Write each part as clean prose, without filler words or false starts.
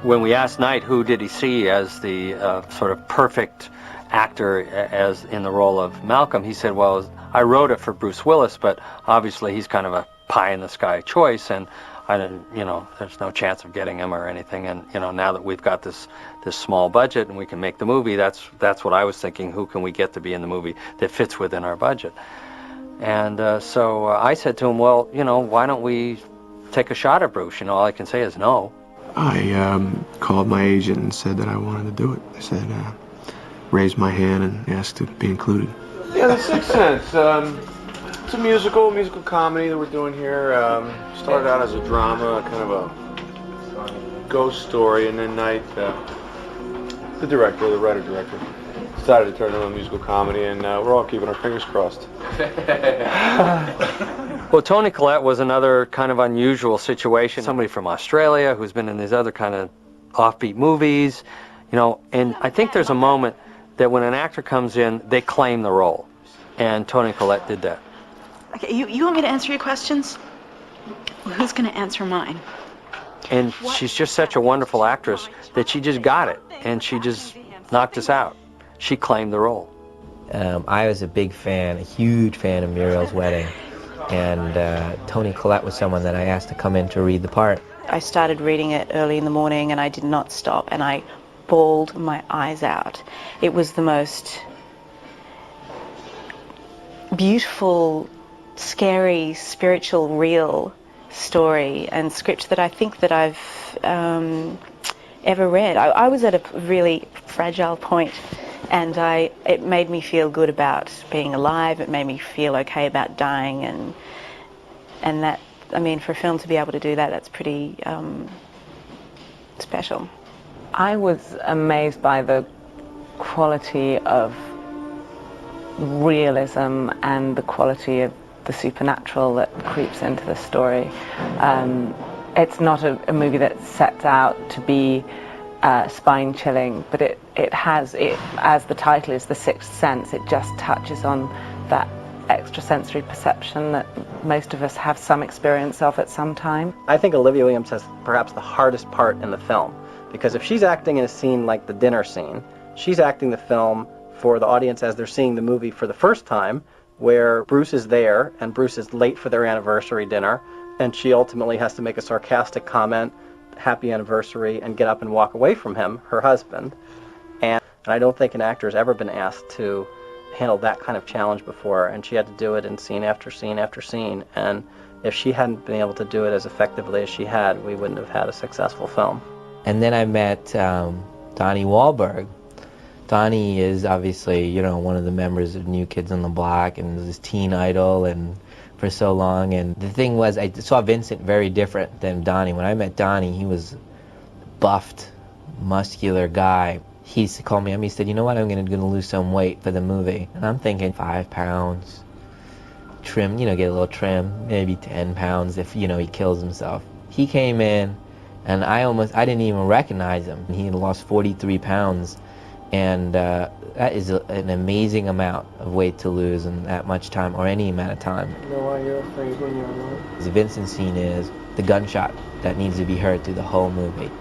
When we asked Knight who did he see as the sort of perfect actor as in the role of Malcolm, he said, well, I wrote it for Bruce Willis, but obviously he's kind of a pie-in-the-sky choice, and I didn't, there's no chance of getting him or anything. And now that we've got this small budget and we can make the movie, that's what I was thinking. Who can we get to be in the movie that fits within our budget? And so I said to him, well, why don't we take a shot at Bruce? All I can say is no. I called my agent and said that I wanted to do it. I said, raised my hand and asked to be included. Yeah, The Sixth Sense. It's a musical comedy that we're doing here. Started out as a drama, kind of a ghost story, and then Knight, the writer-director, decided to turn it into a musical comedy, and we're all keeping our fingers crossed. Well, Toni Collette was another kind of unusual situation. Somebody from Australia who's been in these other kind of offbeat movies, and I think there's a moment that when an actor comes in, they claim the role, and Toni Collette did that. Okay, you want me to answer your questions? Well, who's going to answer mine? And she's just such a wonderful actress that she just got it, and she just knocked us out. She claimed the role. I was a big fan, a huge fan of Muriel's Wedding, and Toni Collette was someone that I asked to come in to read the part. I started reading it early in the morning, and I did not stop, and I bawled my eyes out. It was the most beautiful, scary, spiritual, real story and script that I think that I've ever read. I was at a really fragile point, and it made me feel good about being alive. It made me feel okay about dying, and that, I mean, for a film to be able to do that, that's pretty special. I was amazed by the quality of realism and the quality of the supernatural that creeps into the story. It's not a movie that sets out to be spine-chilling, but it has, as the title is, The Sixth Sense. It just touches on that extrasensory perception that most of us have some experience of at some time. I think Olivia Williams has perhaps the hardest part in the film, because if she's acting in a scene like the dinner scene, she's acting the film for the audience as they're seeing the movie for the first time, where Bruce is there and Bruce is late for their anniversary dinner, and she ultimately has to make a sarcastic comment, happy anniversary, and get up and walk away from him, her husband. And I don't think an actor has ever been asked to handle that kind of challenge before, and she had to do it in scene after scene after scene, and if she hadn't been able to do it as effectively as she had, we wouldn't have had a successful film. And then I met Donnie Wahlberg. Donnie is obviously, one of the members of New Kids on the Block and was his teen idol and for so long. And the thing was, I saw Vincent very different than Donnie. When I met Donnie, he was a buffed, muscular guy. He used to call me up, he said, you know what, I'm gonna lose some weight for the movie. And I'm thinking 5 pounds, trim, get a little trim, maybe 10 pounds if, he kills himself. He came in, and I didn't even recognize him. He had lost 43 pounds, and that is an amazing amount of weight to lose in that much time, or any amount of time. You know why you're afraid when you're alone? The Vincent scene is the gunshot that needs to be heard through the whole movie.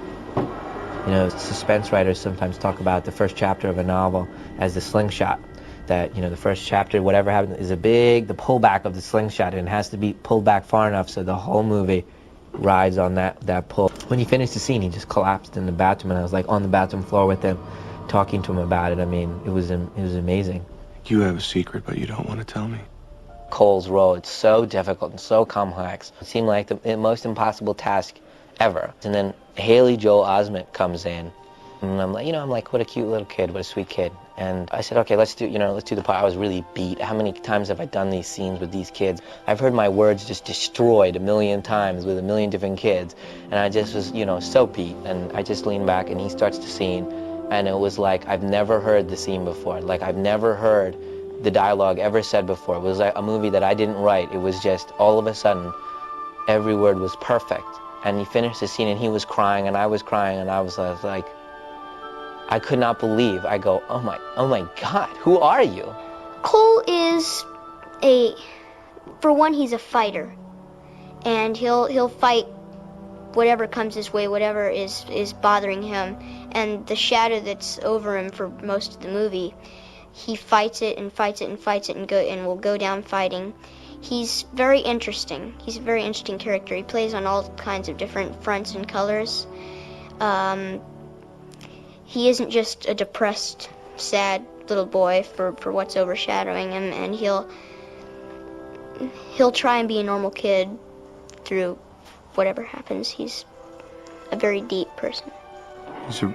Suspense writers sometimes talk about the first chapter of a novel as the slingshot. That, the first chapter, whatever happens, is the pullback of the slingshot, and it has to be pulled back far enough so the whole movie rides on that pull. When he finished the scene, he just collapsed in the bathroom, and I was like on the bathroom floor with him, talking to him about it. I mean, it was amazing. You have a secret, but you don't want to tell me. Cole's role, it's so difficult and so complex. It seemed like the most impossible task ever. And then Haley Joel Osment comes in, and I'm like, what a cute little kid, what a sweet kid. And I said, okay, let's do the part. I was really beat. How many times have I done these scenes with these kids? I've heard my words just destroyed 1,000,000 times with 1,000,000 different kids. And I just was, so beat. And I just leaned back, and he starts the scene. And it was like, I've never heard the scene before. Like, I've never heard the dialogue ever said before. It was like a movie that I didn't write. It was just, all of a sudden, every word was perfect. And he finished the scene, and he was crying, and I was crying, and I was like, I could not believe. I go, oh my God, who are you? Cole is for one, he's a fighter, and he'll fight whatever comes his way, whatever is bothering him, and the shadow that's over him for most of the movie, he fights it and fights it and fights it and will go down fighting. He's very interesting. He's a very interesting character. He plays on all kinds of different fronts and colors. He isn't just a depressed, sad little boy for what's overshadowing him, and he'll try and be a normal kid through whatever happens. He's a very deep person. He's the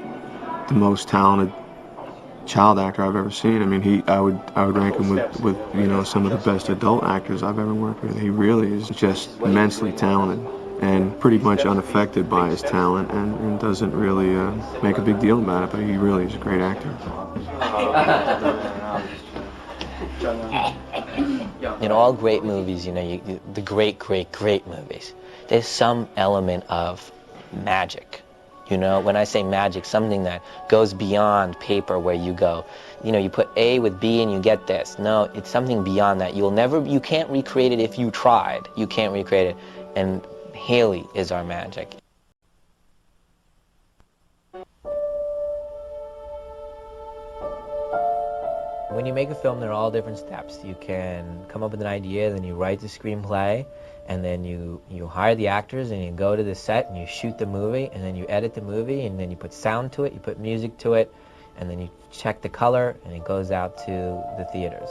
most talented child actor I've ever seen. I mean, I would rank him with you know, some of the best adult actors I've ever worked with. He really is just immensely talented and pretty much unaffected by his talent, and doesn't really make a big deal about it, but he really is a great actor. In all great movies, you know, the great movies, there's some element of magic. You know, when I say magic, something that goes beyond paper, where you go, you know, you put A with B and you get this. No, it's something beyond that. You can't recreate it if you tried. You can't recreate it. And Haley is our magic. When you make a film, there are all different steps. You can come up with an idea, then you write the screenplay, and then you hire the actors, and you go to the set, and you shoot the movie, and then you edit the movie, and then you put sound to it, you put music to it, and then you check the color, and it goes out to the theaters.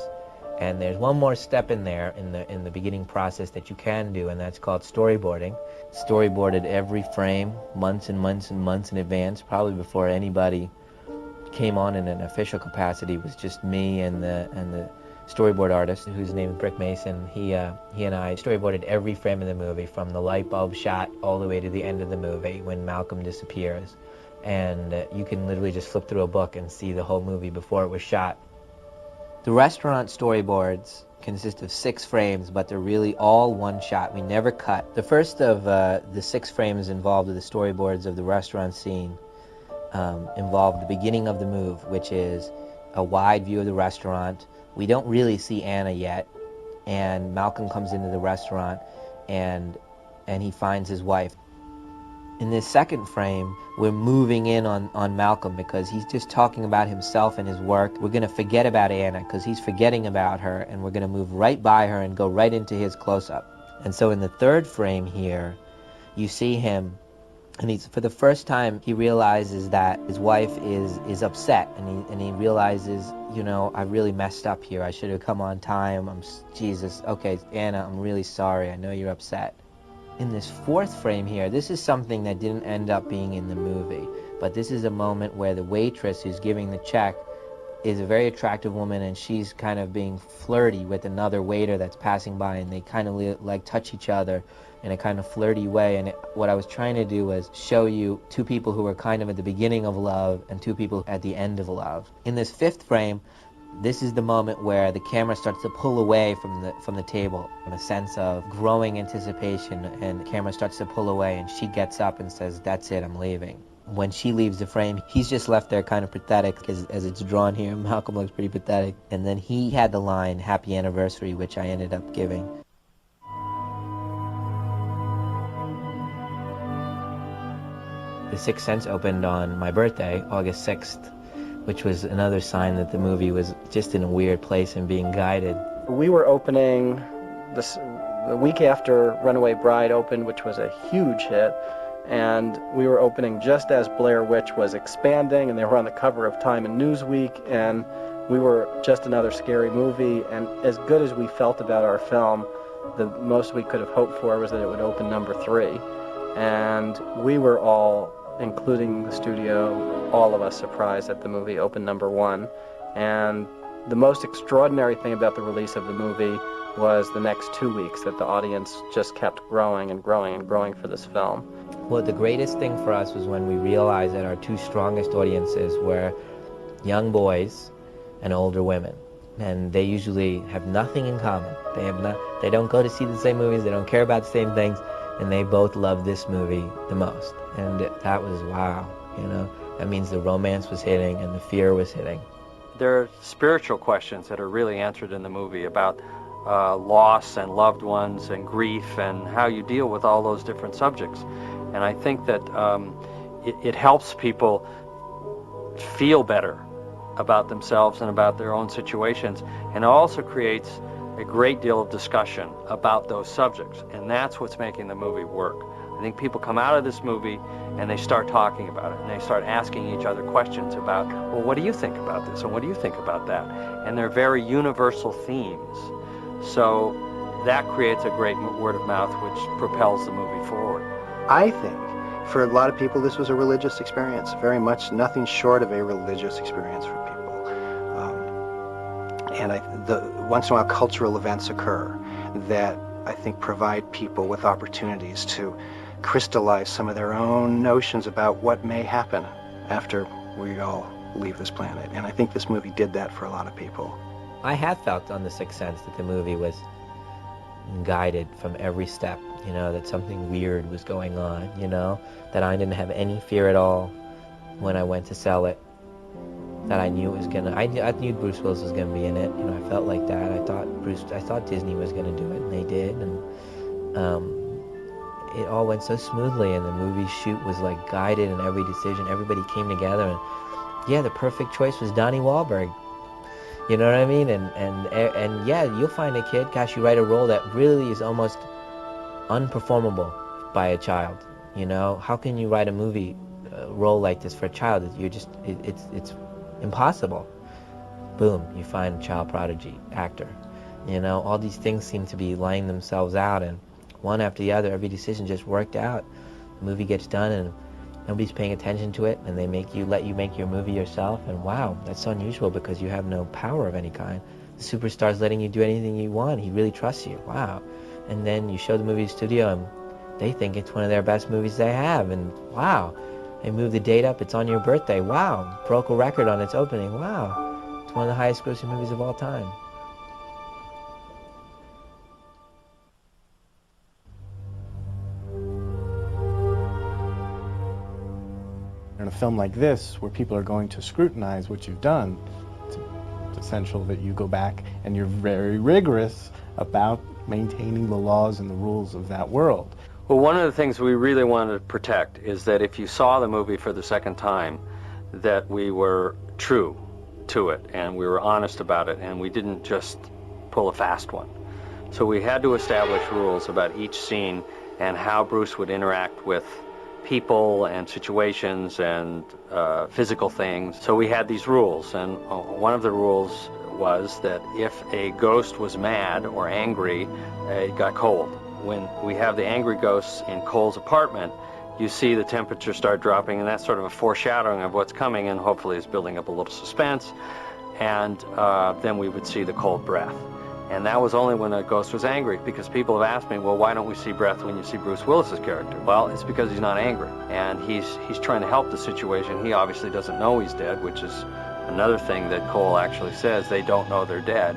And there's one more step in there, in the beginning process, that you can do, and that's called storyboarding. Storyboarded every frame, months and months and months in advance, probably before anybody came on in an official capacity. It was just me and the storyboard artist, whose name is Brick Mason. He and I storyboarded every frame of the movie, from the light bulb shot all the way to the end of the movie when Malcolm disappears. And you can literally just flip through a book and see the whole movie before it was shot. The restaurant storyboards consist of 6 frames, but they're really all one shot. We never cut. The first of the 6 frames involved with the storyboards of the restaurant scene involved the beginning of the move, which is a wide view of the restaurant. We don't really see Anna yet, and Malcolm comes into the restaurant, and he finds his wife. In this second frame, we're moving in on Malcolm, because he's just talking about himself and his work. We're going to forget about Anna because he's forgetting about her, and we're going to move right by her and go right into his close-up. And so in the third frame here, you see him, and for the first time, he realizes that his wife is upset, and he realizes, you know, I really messed up here. I should have come on time. Jesus, okay, Anna, I'm really sorry. I know you're upset. In this fourth frame here, this is something that didn't end up being in the movie, but this is a moment where the waitress who's giving the check is a very attractive woman, and she's kind of being flirty with another waiter that's passing by, and they kind of like touch each other in a kind of flirty way. And what I was trying to do was show you 2 people who are kind of at the beginning of love and 2 people at the end of love. In this 5th frame, this is the moment where the camera starts to pull away from the table in a sense of growing anticipation, and the camera starts to pull away, and she gets up and says, "That's it, I'm leaving." When she leaves the frame, he's just left there kind of pathetic, as it's drawn here. Malcolm looks pretty pathetic. And then he had the line, "Happy anniversary," which I ended up giving. The Sixth Sense opened on my birthday, August 6th, which was another sign that the movie was just in a weird place and being guided. We were opening the week after Runaway Bride opened, which was a huge hit, and we were opening just as Blair Witch was expanding, and they were on the cover of Time and Newsweek, and we were just another scary movie. And as good as we felt about our film, the most we could have hoped for was that it would open number 3. And we were all, including the studio, all of us surprised that the movie opened number 1. And the most extraordinary thing about the release of the movie was the next 2 weeks, that the audience just kept growing and growing and growing for this film. Well, the greatest thing for us was when we realized that our 2 strongest audiences were young boys and older women. And they usually have nothing in common. They don't go to see the same movies, they don't care about the same things, and they both love this movie the most. And that was wow, you know. That means the romance was hitting and the fear was hitting. There are spiritual questions that are really answered in the movie about loss and loved ones and grief and how you deal with all those different subjects. And I think that it helps people feel better about themselves and about their own situations, and it also creates a great deal of discussion about those subjects, and that's what's making the movie work. I think people come out of this movie and they start talking about it, and they start asking each other questions about, well, what do you think about this, and what do you think about that? And they're very universal themes. So that creates a great word of mouth which propels the movie forward. I think for a lot of people this was a religious experience, very much nothing short of a religious experience for people. Once in a while cultural events occur that I think provide people with opportunities to crystallize some of their own notions about what may happen after we all leave this planet. And I think this movie did that for a lot of people. I had felt on The Sixth Sense that the movie was guided from every step, you know, that something weird was going on, you know, that I didn't have any fear at all when I went to sell it, that I knew it was gonna, I knew Bruce Willis was gonna be in it, you know, I felt like that. I thought Disney was gonna do it, and they did, and it all went so smoothly, and the movie shoot was like guided in every decision. Everybody came together, and yeah, the perfect choice was Donnie Wahlberg. You know what I mean? And yeah, you'll find a kid, gosh, you write a role that really is almost unperformable by a child. You know, how can you write a movie role like this for a child? It's impossible. Boom, you find a child prodigy actor. You know, all these things seem to be lining themselves out, and one after the other, every decision just worked out. The movie gets done, and nobody's paying attention to it, and they let you make your movie yourself, and wow, that's unusual because you have no power of any kind. The superstar's letting you do anything you want. He really trusts you. Wow. And then you show the movie studio, and they think it's one of their best movies they have, and wow. They move the date up, it's on your birthday. Wow. Broke a record on its opening. Wow. It's one of the highest grossing movies of all time. In a film like this, where people are going to scrutinize what you've done, it's essential that you go back and you're very rigorous about maintaining the laws and the rules of that world. Well, one of the things we really wanted to protect is that if you saw the movie for the second time, that we were true to it and we were honest about it, and we didn't just pull a fast one. So we had to establish rules about each scene and how Bruce would interact with people and situations and physical things. So we had these rules, and one of the rules was that if a ghost was mad or angry, it got cold. When we have the angry ghosts in Cole's apartment, you see the temperature start dropping, and that's sort of a foreshadowing of what's coming, and hopefully is building up a little suspense. And then we would see the cold breath. And that was only when a ghost was angry, because people have asked me, well, why don't we see breath when you see Bruce Willis's character? Well, it's because he's not angry, and he's trying to help the situation. He obviously doesn't know he's dead, which is another thing that Cole actually says. They don't know they're dead.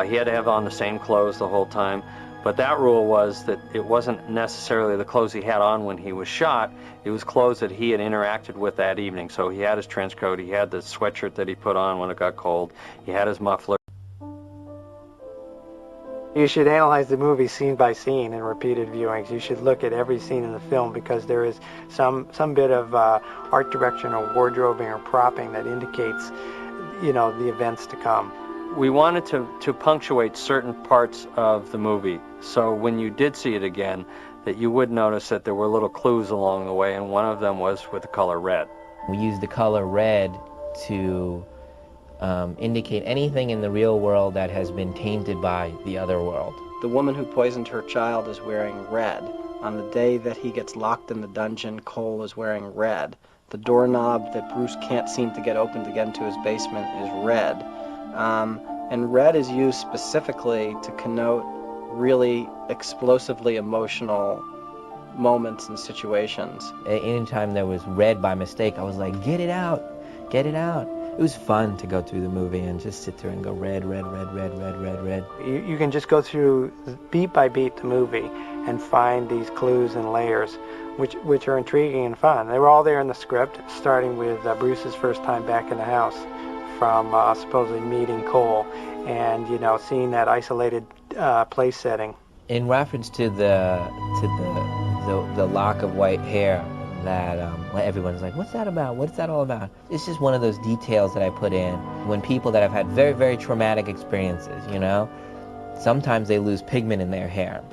He had to have on the same clothes the whole time, but that rule was that it wasn't necessarily the clothes he had on when he was shot. It was clothes that he had interacted with that evening. So he had his trench coat, he had the sweatshirt that he put on when it got cold, he had his muffler. You should analyze the movie scene by scene in repeated viewings. You should look at every scene in the film, because there is some bit of art direction or wardrobing or propping that indicates, you know, the events to come. We wanted to punctuate certain parts of the movie, so when you did see it again, that you would notice that there were little clues along the way, and one of them was with the color red. We used the color red to indicate anything in the real world that has been tainted by the other world. The woman who poisoned her child is wearing red. On the day that he gets locked in the dungeon, Cole is wearing red. The doorknob that Bruce can't seem to get open to get into his basement is red. And red is used specifically to connote really explosively emotional moments and situations. Anytime there was red by mistake, I was like, get it out, get it out. It was fun to go through the movie and just sit there and go red, red, red, red, red, red, red. You can just go through beat by beat the movie and find these clues and layers which are intriguing and fun. They were all there in the script, starting with Bruce's first time back in the house, from supposedly meeting Cole and, you know, seeing that isolated place setting. In reference to the the lock of white hair that everyone's like, what's that about? What's that all about? It's just one of those details that I put in when people that have had very, very traumatic experiences, you know, sometimes they lose pigment in their hair.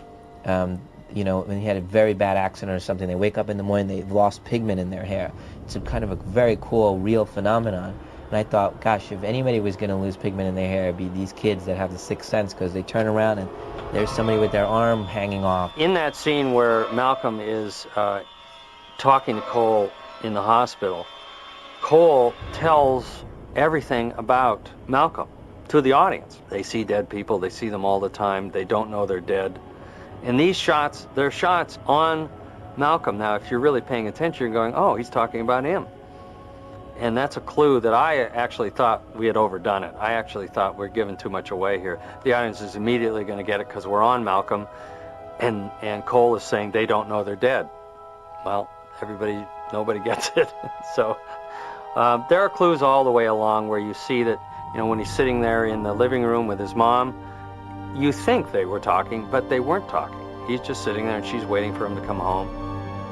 You know, when they had a very bad accident or something, they wake up in the morning, they've lost pigment in their hair. It's a kind of a very cool, real phenomenon. And I thought, gosh, if anybody was going to lose pigment in their hair, it'd be these kids that have the sixth sense, because they turn around and there's somebody with their arm hanging off. In that scene where Malcolm is talking to Cole in the hospital, Cole tells everything about Malcolm to the audience. They see dead people, they see them all the time, they don't know they're dead. And these shots, they're shots on Malcolm. Now, if you're really paying attention, you're going, oh, he's talking about him. And that's a clue that I actually thought we had overdone it. I actually thought we're giving too much away here. The audience is immediately going to get it because we're on Malcolm, and Cole is saying they don't know they're dead. Well, nobody gets it. So there are clues all the way along where you see that, you know, when he's sitting there in the living room with his mom, you think they were talking, but they weren't talking. He's just sitting there and she's waiting for him to come home.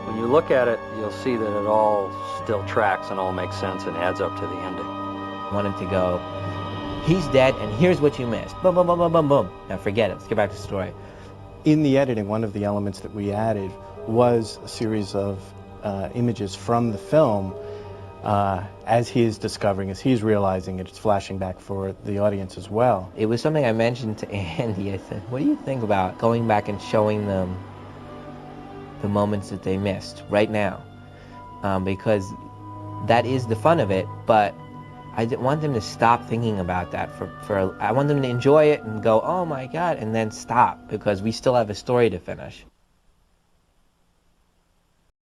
When you look at it, you'll see that it all still tracks and all makes sense and adds up to the ending. I wanted to go, he's dead and here's what you missed. Boom, boom, boom, boom, boom, boom. Now forget it, let's get back to the story. In the editing, one of the elements that we added was a series of images from the film as he is discovering, as he's realizing it, it's flashing back for the audience as well. It was something I mentioned to Andy. I said, what do you think about going back and showing them the moments that they missed right now? Because that is the fun of it, but I didn't want them to stop thinking about that. I want them to enjoy it and go, oh my God, and then stop, because we still have a story to finish.